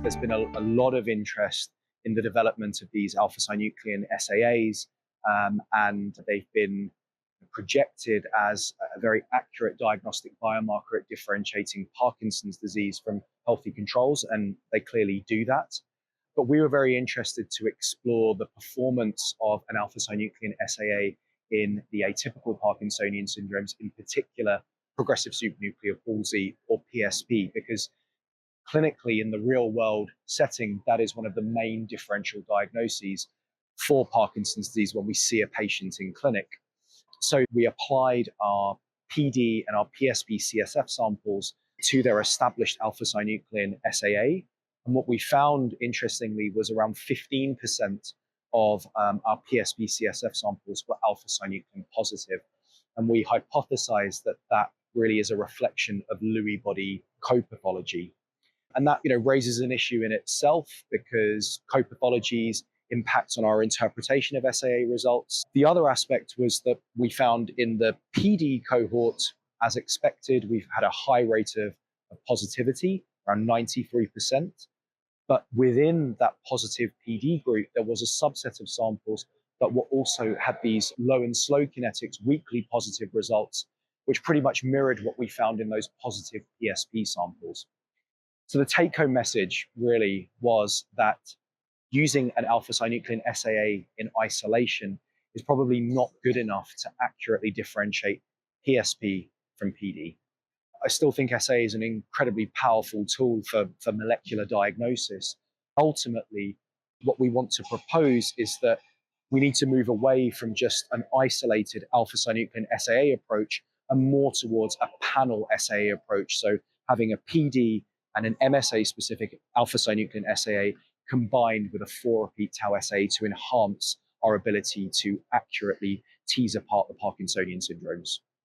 there's been a lot of interest in the development of these alpha-synuclein SAAs, and they've been projected as a very accurate diagnostic biomarker at differentiating Parkinson's disease from healthy controls, and they clearly do that. But we were very interested to explore the performance of an alpha-synuclein SAA in the atypical Parkinsonian syndromes, in particular progressive supranuclear palsy, or PSP, because clinically in the real world setting, that is one of the main differential diagnoses for Parkinson's disease when we see a patient in clinic. So we applied our PD and our PSP CSF samples to their established alpha-synuclein SAA. And what we found, interestingly, was around 15% of our PSP CSF samples were alpha-synuclein positive. And we hypothesized that that really is a reflection of Lewy body copathology. And that, raises an issue in itself, because copathologies impact on our interpretation of SAA results. The other aspect was that we found in the PD cohort, as expected, we've had a high rate of positivity, around 93%. But within that positive PD group, there was a subset of samples that also had these low and slow kinetics, weakly positive results, which pretty much mirrored what we found in those positive PSP samples. So the take-home message really was that using an alpha-synuclein SAA in isolation is probably not good enough to accurately differentiate PSP from PD. I still think SA is an incredibly powerful tool for molecular diagnosis. Ultimately, what we want to propose is that we need to move away from just an isolated alpha-synuclein SAA approach and more towards a panel SAA approach. So having a PD and an MSA-specific alpha-synuclein SAA combined with a 4-repeat tau SA to enhance our ability to accurately tease apart the Parkinsonian syndromes.